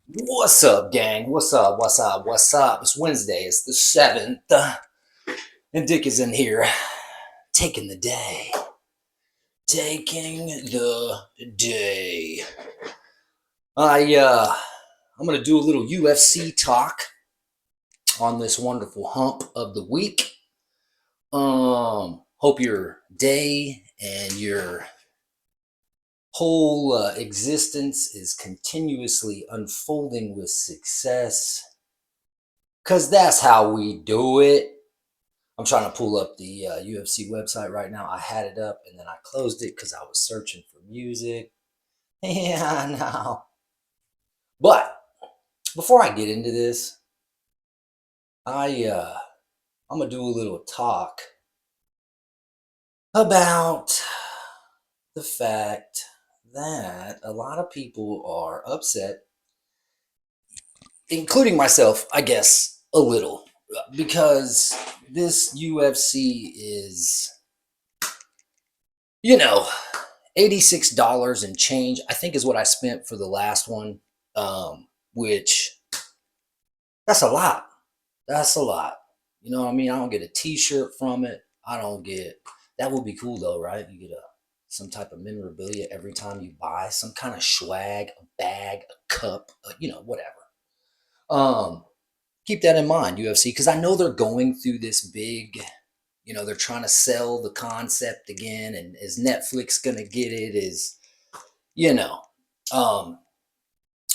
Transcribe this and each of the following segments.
What's up, gang? What's up? What's up? What's up? It's Wednesday. It's the 7th. And Dick is in here taking the day. Taking the day. I'm gonna do a little UFC talk on this wonderful hump of the week. Hope your day and your whole existence is continuously unfolding with success. Cause that's how we do it. I'm trying to pull up the UFC website right now. I had it up and then I closed it because I was searching for music. Yeah, I know. But before I get into this, I'm gonna do a little talk about the fact that a lot of people are upset, including myself, I guess, a little, because this UFC is, you know, $86 and change, I think is what I spent for the last one. Which that's a lot. That's a lot. You know what I mean? I don't get a t-shirt from it. I don't get that would be cool though, right? You get some type of memorabilia every time you buy, some kind of swag, a bag, a cup, whatever. Um, Keep that in mind, UFC, because I know they're going through this big, they're trying to sell the concept again, and is Netflix gonna get it? You know, um,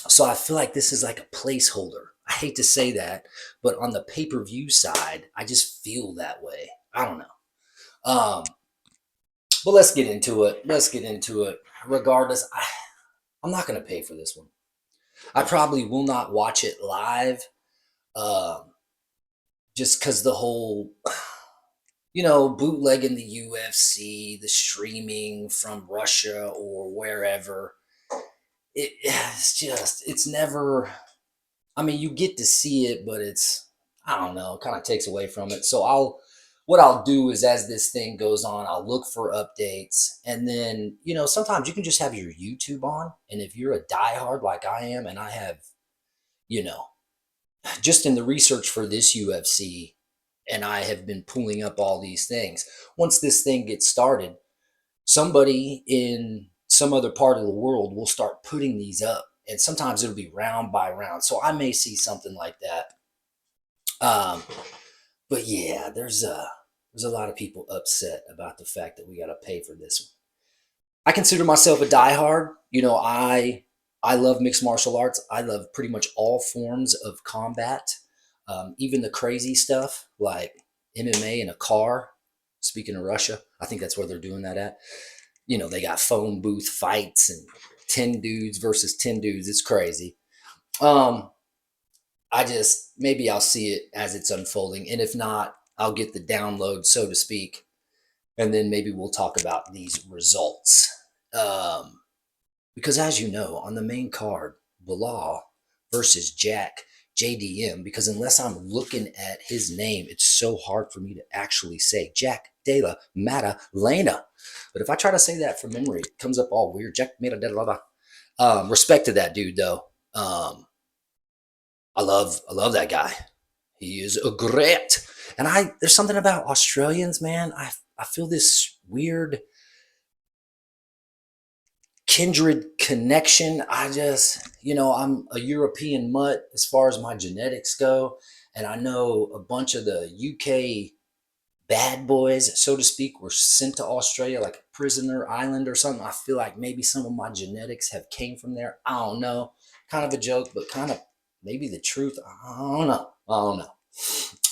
So I feel like this is like a placeholder. I hate to say that, but on the pay per view side, I just feel that way. I don't know. But let's get into it. Let's get into it. Regardless, I'm not going to pay for this one. I probably will not watch it live, um, just because the whole, bootlegging the UFC, the streaming from Russia or wherever. It's never. I mean, you get to see it, but I don't know, it kind of takes away from it. So what I'll do is as this thing goes on, I'll look for updates. And then, sometimes you can just have your YouTube on. And if you're a diehard like I am, and I have, you know, just in the research for this UFC, and I have been pulling up all these things. Once this thing gets started, somebody in some other part of the world will start putting these up. And sometimes it'll be round by round. So I may see something like that. Um, but yeah, there's a lot of people upset about the fact that we got to pay for this one. I consider myself a diehard. I love mixed martial arts. I love pretty much all forms of combat, even the crazy stuff like MMA in a car. Speaking of Russia, I think that's where they're doing that at. They got phone booth fights and 10 dudes versus 10 dudes. It's crazy. Um, I just maybe I'll see it as it's unfolding, and if not, I'll get the download, so to speak, and then maybe we'll talk about these results. Um, because as you know, on the main card, Bilal versus Jack JDM. Because unless I'm looking at his name, it's so hard for me to actually say Jack Della Mata Lena. But if I try to say that from memory, it comes up all weird. Jack Mata Della. Respect to that dude though. I love that guy. He is a great. And there's something about Australians, man. I feel this weird kindred connection. I'm a European mutt as far as my genetics go. And I know a bunch of the UK bad boys, so to speak, were sent to Australia like a prisoner island or something. I feel like maybe some of my genetics have came from there. I don't know. Kind of a joke, but kind of maybe the truth. I don't know. I don't know.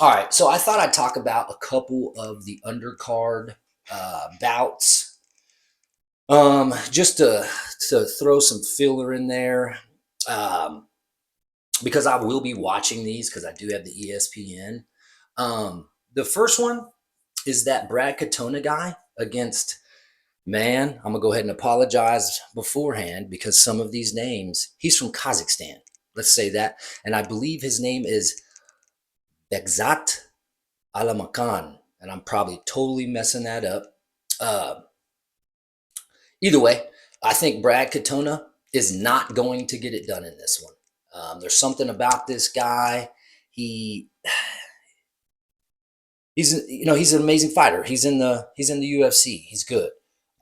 All right, so I thought I'd talk about a couple of the undercard bouts, just to throw some filler in there, um, because I will be watching these because I do have the ESPN. The first one is that Brad Katona guy against, man, I'm gonna go ahead and apologize beforehand because some of these names, he's from Kazakhstan. Let's say that, and I believe his name is Begzat Alamakan, and I'm probably totally messing that up. Uh, Either way, I think Brad Katona is not going to get it done in this one. There's something about this guy. He he's an amazing fighter. He's in the UFC. He's good.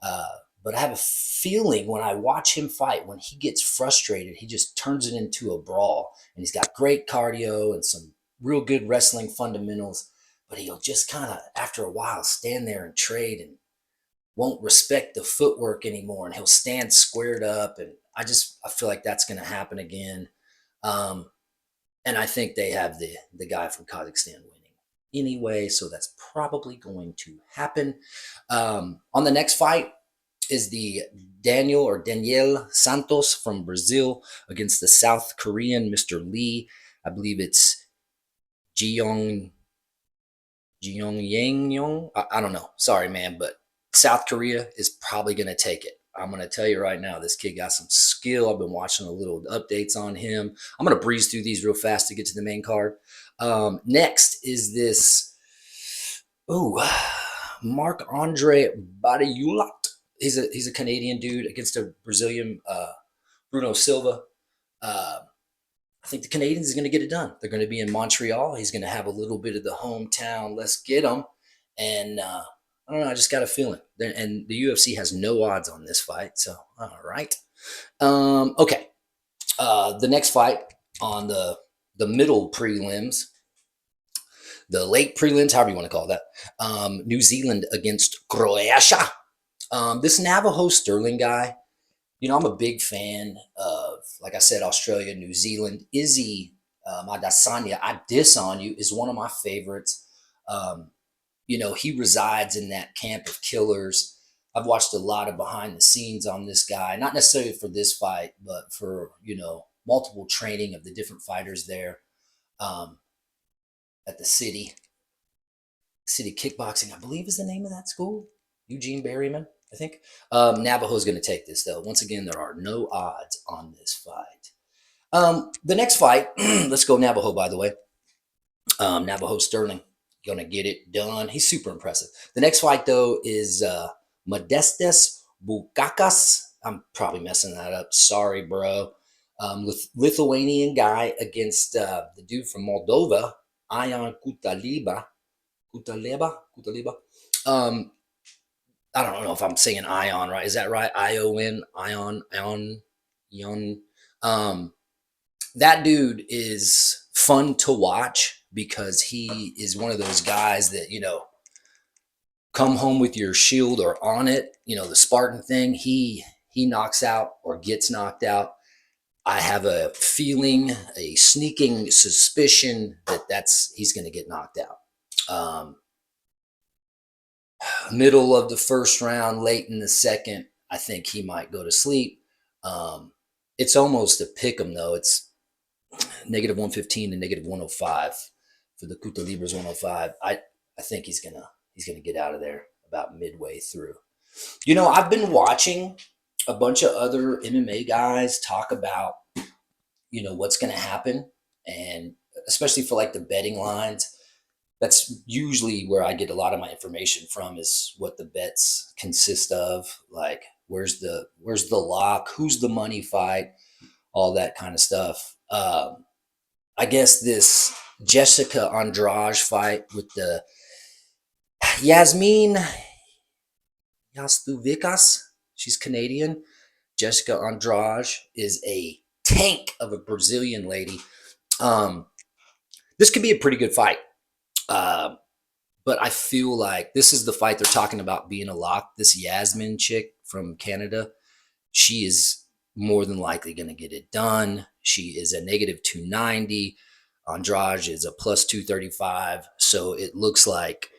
Uh, but I have a feeling when I watch him fight, when he gets frustrated, he just turns it into a brawl. And he's got great cardio and some real good wrestling fundamentals. But he'll just kind of, after a while, stand there and trade and won't respect the footwork anymore. And he'll stand squared up. And I feel like that's going to happen again. Um, and I think they have the guy from Kazakhstan winning anyway, so that's probably going to happen. On the next fight is the Daniel Santos from Brazil against the South Korean Mr. Lee. I believe it's Jeong Jeong Yang Yong. I don't know. Sorry, man, but South Korea is probably going to take it. I'm going to tell you right now, this kid got some skill. I've been watching a little updates on him. I'm going to breeze through these real fast to get to the main card. Next is this, ooh, Marc Andre Barriulat. He's a Canadian dude against a Brazilian Bruno Silva. Uh, I think the Canadians are going to get it done. They're going to be in Montreal. He's going to have a little bit of the hometown. Let's get him. And I don't know. I just got a feeling. And the UFC has no odds on this fight. So, all right. Okay. The next fight on the middle prelims, the late prelims, however you want to call that, New Zealand against Croatia. This Navajo Sterling guy, I'm a big fan of, like I said, Australia, New Zealand. Izzy Adesanya, I Diss on You, is one of my favorites. He resides in that camp of killers. I've watched a lot of behind the scenes on this guy, not necessarily for this fight, but for, multiple training of the different fighters there um, at the City Kickboxing, I believe is the name of that school. Eugene Berryman, I think. Navajo's going to take this, though. Once again, there are no odds on this fight. The next fight, let's go Navajo, by the way. Navajo Sterling, going to get it done. He's super impressive. The next fight, though, is Modestas Bukakas. I'm probably messing that up. Sorry, bro. Lithuanian guy against the dude from Moldova, Ion Kutaleba. Um, I don't know if I'm saying Ion right. Is that right? Ion. That dude is fun to watch because he is one of those guys that, come home with your shield or on it, the Spartan thing. He knocks out or gets knocked out. I have a feeling, a sneaking suspicion that he's going to get knocked out. Middle of the first round, late in the second, I think he might go to sleep. It's almost a pick 'em though. It's -115 to -105 for the Kuta Libras 105. I think he's gonna get out of there about midway through. I've been watching a bunch of other MMA guys talk about what's going to happen, and especially for like the betting lines. That's usually where I get a lot of my information from, is what the bets consist of, like where's the lock, who's the money fight, all that kind of stuff. I guess this Jessica Andrade fight with the Yasmin Yastuvikas, she's Canadian. Jessica Andrade is a tank of a Brazilian lady. This could be a pretty good fight. But I feel like this is the fight they're talking about being a lock. This Yasmin chick from Canada, she is more than likely going to get it done. She is a -290. Andrade is a +235. So it looks like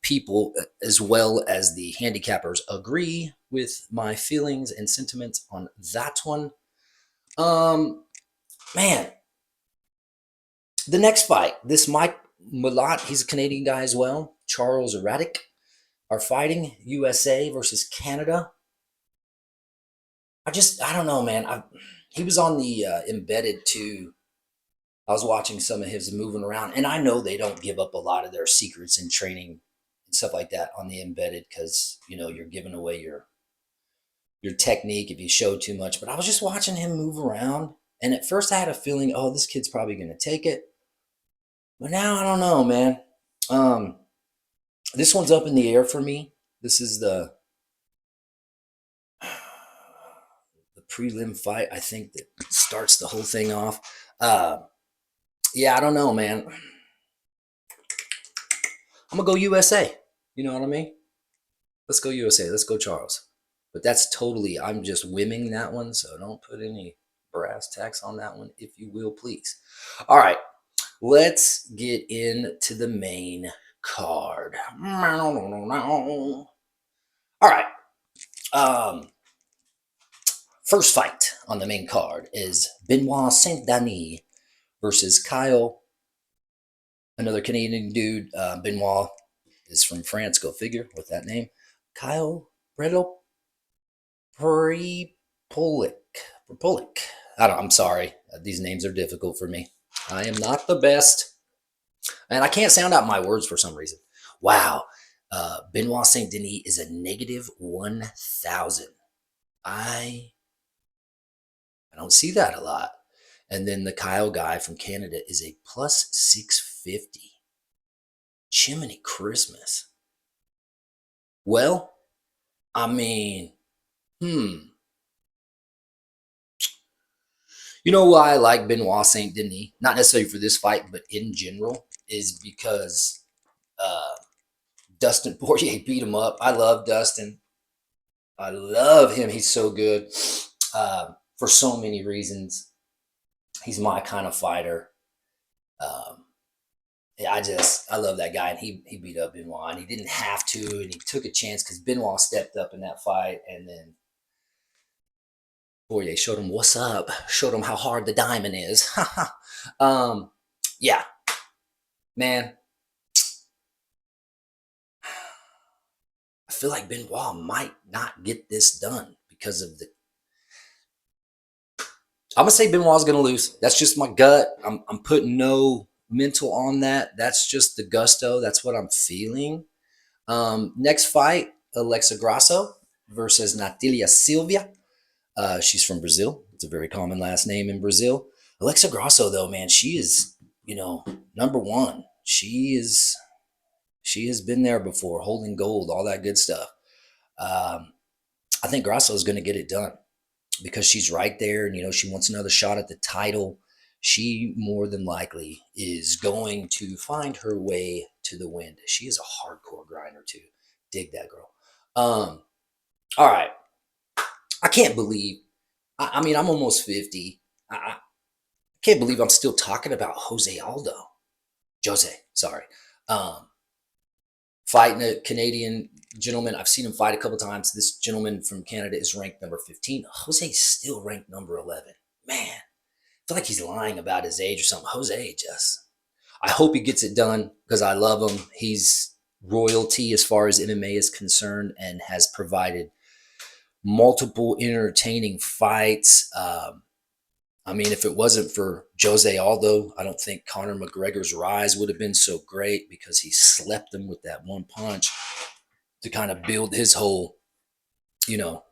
people, as well as the handicappers, agree with my feelings and sentiments on that one. Man, the next fight, this Mike Malott, he's a Canadian guy as well. Charles Radic are fighting USA versus Canada. I don't know, man. He was on the Embedded too. I was watching some of his moving around, and I know they don't give up a lot of their secrets and training and stuff like that on the Embedded because you're giving away your technique if you show too much. But I was just watching him move around, and at first I had a feeling, oh, this kid's probably going to take it. But now I don't know, man. Um, this one's up in the air for me. This is the prelim fight, I think, that starts the whole thing off. Yeah, I don't know, man. I'm gonna go USA. You know what I mean? Let's go USA. Let's go Charles. But that's totally, I'm just whimming that one, so don't put any brass tacks on that one, if you will, please. All right, let's get into the main card. All right. Um, First fight on the main card is Benoit Saint Denis versus Kyle, another Canadian dude. Benoit is from France, go figure with that name. Kyle Bredo Pripolic. I'm sorry. These names are difficult for me. I am not the best. And I can't sound out my words for some reason. Wow. Benoit Saint Denis is a negative 1,000. I don't see that a lot. And then the Kyle guy from Canada is a plus 650. Chimney Christmas. Well, I mean, You know why I like Benoit Saint Denis? Not necessarily for this fight, but in general, is because uh, Dustin Poirier beat him up. I love Dustin. I love him. He's so good for so many reasons. He's my kind of fighter. Um, yeah, I love that guy, and he beat up Benoit, and he didn't have to, and he took a chance because Benoit stepped up in that fight, and then Poirier showed him what's up, showed him how hard the diamond is. Yeah, man, I feel like Benoit might not get this done because of the. I'm gonna say Benoit's gonna lose. That's just my gut. I'm putting no mental on that. That's just the gusto. That's what I'm feeling. Next fight, Alexa Grasso versus Natalia Silva. She's from Brazil. It's a very common last name in Brazil. Alexa Grasso, though, man, she is, number one. She has been there before, holding gold, all that good stuff. Um, I think Grasso is going to get it done because she's right there, and she wants another shot at the title. She more than likely is going to find her way to the win. She is a hardcore grinder too. Dig that girl. All right. I can't believe. I mean, I'm almost 50. I can't believe I'm still talking about Jose Aldo. Jose, sorry. Um, Fighting a Canadian gentleman. I've seen him fight a couple times. This gentleman from Canada is ranked number 15. Jose's still ranked number 11. Man, I feel like he's lying about his age or something. Jose I hope he gets it done because I love him. He's royalty as far as MMA is concerned and has provided multiple entertaining fights. I mean, if it wasn't for Jose Aldo, I don't think Conor McGregor's rise would have been so great because he slept him with that one punch to kind of build his whole, you know,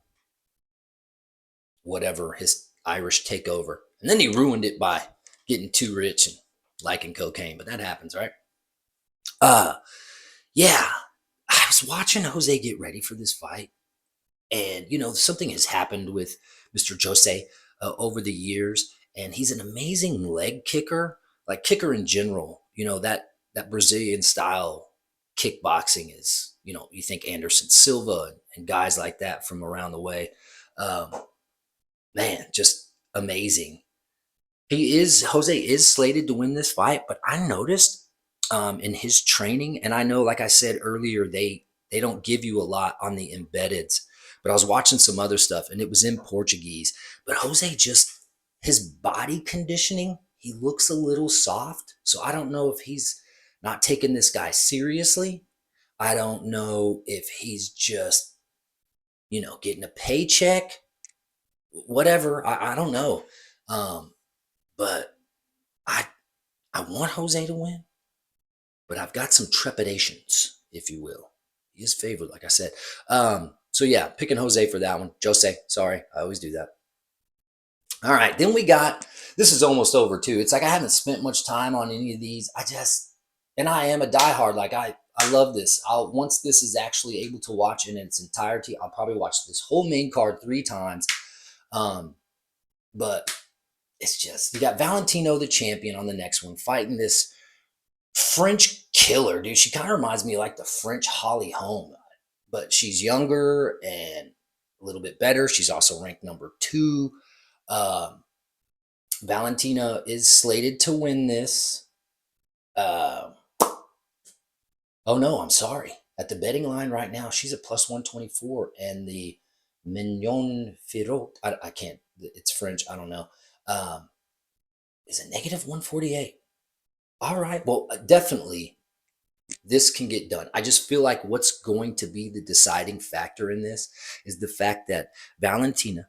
whatever, his Irish takeover. And then he ruined it by getting too rich and liking cocaine, but that happens, right? Uh, yeah, I was watching Jose get ready for this fight, and something has happened with Mr. Jose over the years, and he's an amazing leg kicker, like kicker in general. That Brazilian style kickboxing is. You think Anderson Silva and guys like that from around the way. Um, Man, just amazing. Jose is slated to win this fight, but I noticed in his training, and I know, like I said earlier, they don't give you a lot on the embeddeds, but I was watching some other stuff and it was in Portuguese. But Jose just his body conditioning, he looks a little soft. So I don't know if he's not taking this guy seriously. I don't know if he's just, getting a paycheck, whatever. I don't know. Um, but I I want Jose to win, but I've got some trepidations, if you will. He is favored, like I said. So So yeah, picking Jose for that one. Jose, sorry, I always do that. All right, then we got, this is almost over too. It's like I haven't spent much time on any of these. And I am a diehard. Like I love this. I'll once this is actually able to watch in its entirety, I'll probably watch this whole main card 3 times. But it's just, you got Valentino, the champion, on the next one, fighting this French killer, dude. She kind of reminds me of like the French Holly Holm, but she's younger and a little bit better. She's also ranked number 2. Um, Valentina is slated to win this. Uh, oh no, I'm sorry. At the betting line right now, she's at plus 124, and the Mignon Firot, I can't, it's French, I don't know, is a negative 148. All right, well, definitely this can get done. I just feel like what's going to be the deciding factor in this is the fact that Valentina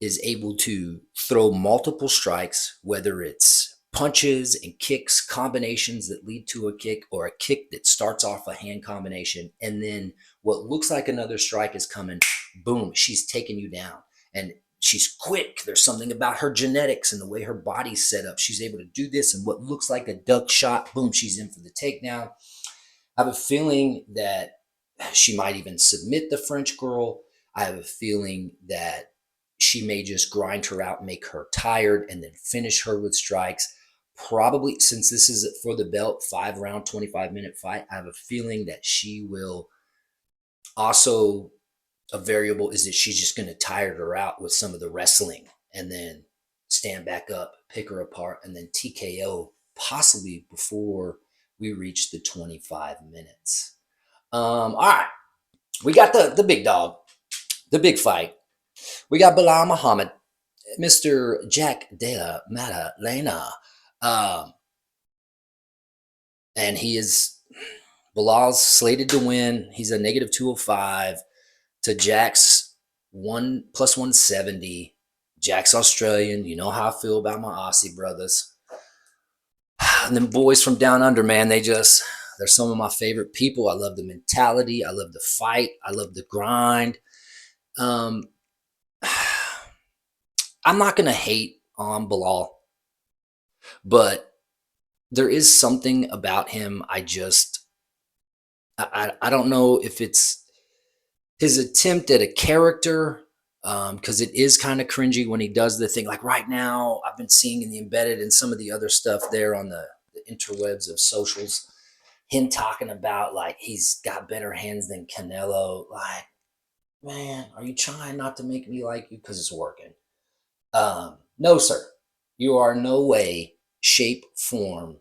is able to throw multiple strikes, whether it's punches and kicks, combinations that lead to a kick, or a kick that starts off a hand combination. And then what looks like another strike is coming. Boom, she's taking you down. And she's quick. There's something about her genetics and the way her body's set up. She's able to do this. And what looks like a duck shot, boom, she's in for the takedown. I have a feeling that she might even submit the French girl. I have a feeling that she may just grind her out, make her tired, and then finish her with strikes. Probably, since this is for the belt, 5-round, 25-minute fight, I have a feeling that she will also, a variable is that she's just going to tire her out with some of the wrestling and then stand back up, pick her apart, and then TKO possibly before we reach the 25 minutes. All right. We got the big dog, the big fight. We got Belal Muhammad, Mr. Jack Della Maddalena. And he is, Belal's slated to win. He's a negative 205 to Jack's plus 170. Jack's Australian. You know how I feel about my Aussie brothers. And them boys from down under, man, they're some of my favorite people. I love the mentality. I love the fight. I love the grind. I'm not going to hate on Belal, but there is something about him. I don't know if it's his attempt at a character, because it is kind of cringy when he does the thing. Like right now, I've been seeing in the embedded and some of the other stuff there on the interwebs of socials, him talking about like he's got better hands than Canelo. Like, man, are you trying not to make me like you because it's working? No, sir. You are no way, shape, form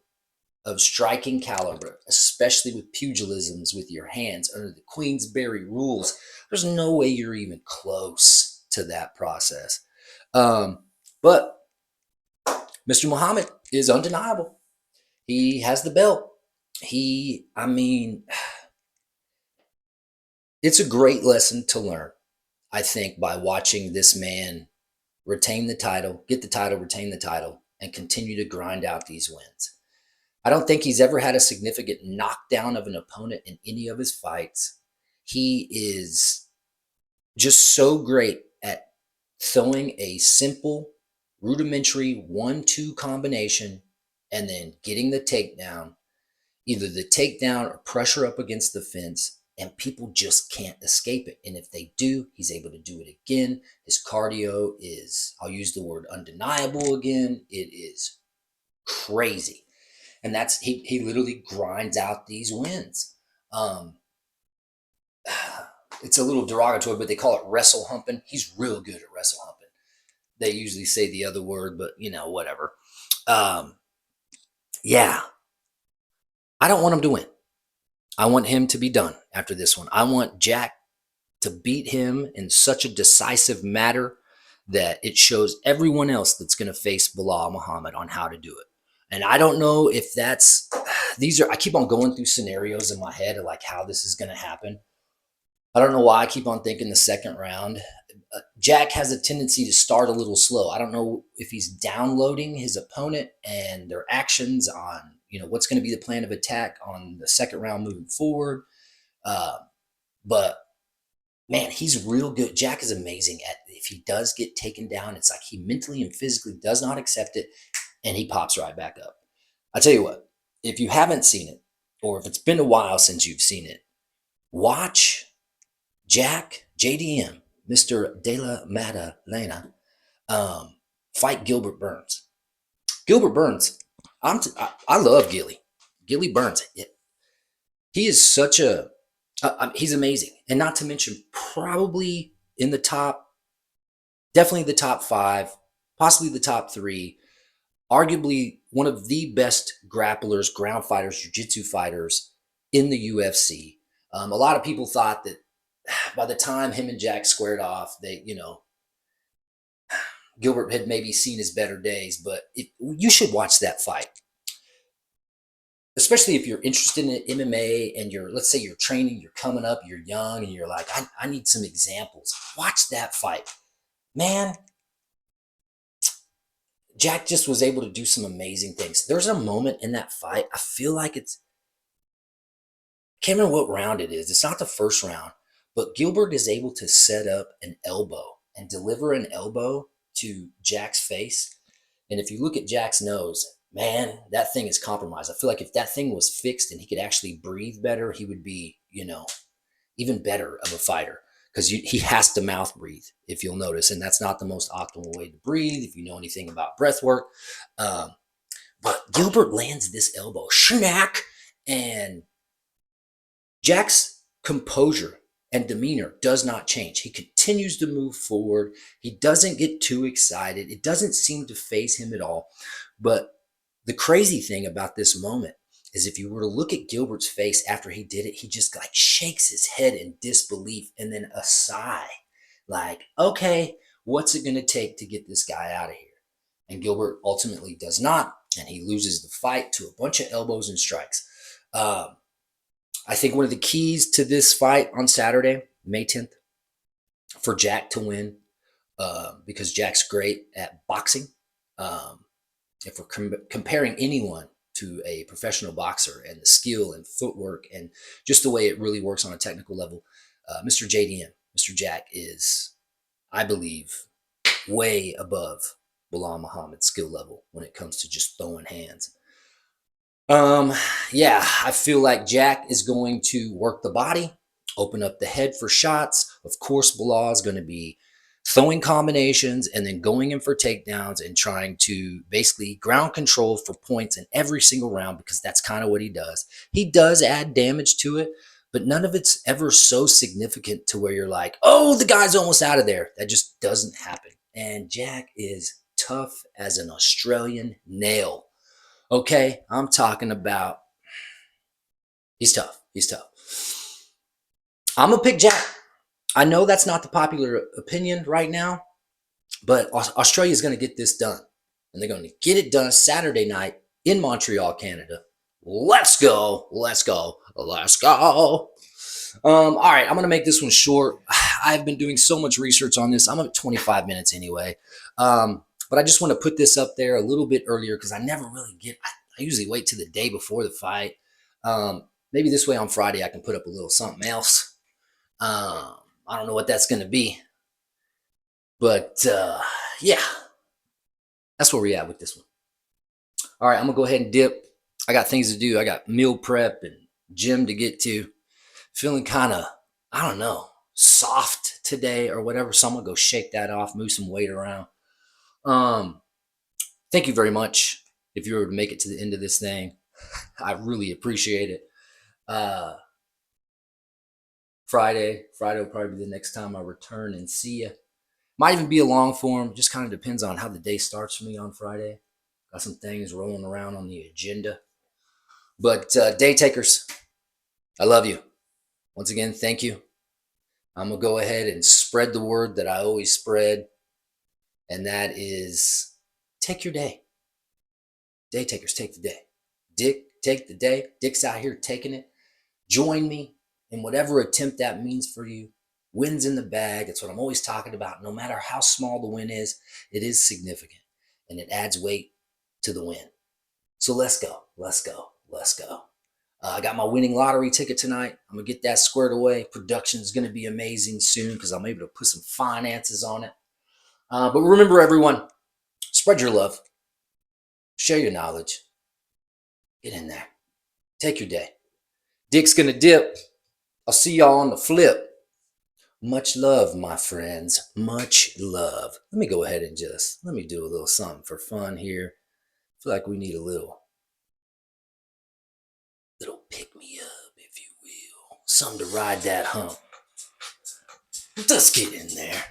of striking caliber, especially with pugilisms with your hands under the Queensberry rules. There's no way you're even close to that process. But Mr. Muhammad is undeniable. He has the belt. I mean, it's a great lesson to learn, I think, by watching this man retain the title, get the title, retain the title, and continue to grind out these wins. I don't think he's ever had a significant knockdown of an opponent in any of his fights. He is just so great at throwing a simple, rudimentary 1-2 combination and then getting the takedown, either the takedown or pressure up against the fence, and people just can't escape it. And if they do, he's able to do it again. His cardio is, I'll use the word undeniable again. It is crazy. And that's, he literally grinds out these wins. It's a little derogatory, but they call it wrestle humping. He's real good at wrestle humping. They usually say the other word, but whatever. Yeah. I don't want him to win. I want him to be done after this one. I want Jack to beat him in such a decisive manner that it shows everyone else that's going to face Belal Muhammad on how to do it. And I don't know if that's, I keep on going through scenarios in my head of like how this is going to happen. I don't know why I keep on thinking the second round. Jack has a tendency to start a little slow. I don't know if he's downloading his opponent and their actions on, what's going to be the plan of attack on the second round moving forward. But man, he's real good. Jack is amazing at, if he does get taken down, it's like he mentally and physically does not accept it, and he pops right back up. I tell you what, if you haven't seen it, or if it's been a while since you've seen it, watch Jack JDM, Mr. De La Maddalena, fight Gilbert Burns. Gilbert Burns, I love Gilly. Gilly Burns. He is such a, he's amazing. And not to mention, probably in the top, definitely the top five, possibly the top three, arguably one of the best grapplers, ground fighters, jiu-jitsu fighters in the UFC. A lot of people thought that by the time him and Jack squared off, Gilbert had maybe seen his better days, but you should watch that fight, especially if you're interested in MMA and let's say you're training, you're coming up, you're young, and you're like, I need some examples. Watch that fight. Man, Jack just was able to do some amazing things. There's a moment in that fight, I feel like I can't remember what round it is. It's not the first round, but Gilbert is able to set up an elbow and deliver an elbow to Jack's face. And if you look at Jack's nose, man, that thing is compromised. I feel like if that thing was fixed and he could actually breathe better, he would be, even better of a fighter, because he has to mouth breathe, if you'll notice. And that's not the most optimal way to breathe if you know anything about breath work. But Gilbert lands this elbow, schnack, and Jack's composure and demeanor does not change. He continues to move forward. He doesn't get too excited. It doesn't seem to faze him at all. But the crazy thing about this moment is if you were to look at Gilbert's face after he did it, he just like shakes his head in disbelief and then a sigh like, okay, what's it going to take to get this guy out of here? And Gilbert ultimately does not, and he loses the fight to a bunch of elbows and strikes. I think one of the keys to this fight on Saturday, May 10th, for Jack to win, because Jack's great at boxing. If we're comparing anyone to a professional boxer and the skill and footwork and just the way it really works on a technical level, Mr. JDM, Mr. Jack is, I believe, way above Bilal Muhammad's skill level when it comes to just throwing hands. Yeah, I feel like Jack is going to work the body, open up the head for shots. Of course, Bilal is going to be throwing combinations and then going in for takedowns and trying to basically ground control for points in every single round, because that's kind of what he does. He does add damage to it, but none of it's ever so significant to where you're like, oh, the guy's almost out of there. That just doesn't happen. And Jack is tough as an Australian nail. Okay, I'm talking about, he's tough. He's tough. I'm going to pick Jack. I know that's not the popular opinion right now, but Australia is going to get this done. And they're going to get it done Saturday night in Montreal, Canada. Let's go. Let's go. Let's go. All right, I'm going to make this one short. I've been doing so much research on this. I'm at 25 minutes anyway. But I just want to put this up there a little bit earlier because I never really I usually wait till the day before the fight. Maybe this way on Friday I can put up a little something else. I don't know what that's going to be. But yeah, that's where we're at with this one. All right, I'm going to go ahead and dip. I got things to do. I got meal prep and gym to get to. Feeling kind of, I don't know, soft today or whatever. So I'm going to go shake that off, move some weight around. Thank you very much. If you were to make it to the end of this thing, I really appreciate it. Friday will probably be the next time I return and see you. Might even be a long form. Just kind of depends on how the day starts for me on Friday. Got some things rolling around on the agenda. But day takers, I love you. Once again, thank you. I'm going to go ahead and spread the word that I always spread. And that is, take your day. Day takers, take the day. Dick, take the day. Dick's out here taking it. Join me in whatever attempt that means for you. Wins in the bag. That's what I'm always talking about. No matter how small the win is, it is significant. And it adds weight to the win. So let's go. Let's go. Let's go. I got my winning lottery ticket tonight. I'm gonna get that squared away. Production is gonna be amazing soon because I'm able to put some finances on it. But remember, everyone, spread your love, share your knowledge, get in there, take your day. Dick's gonna dip. I'll see y'all on the flip. Much love, my friends. Much love. Let me go ahead and let me do a little something for fun here. I feel like we need a little pick me up, if you will. Something to ride that hump. Let's get in there.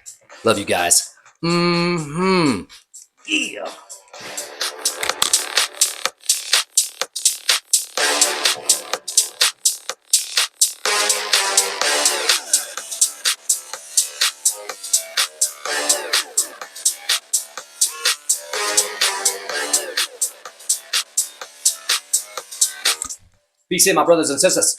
Love you guys. Yeah. Peace in, my brothers and sisters.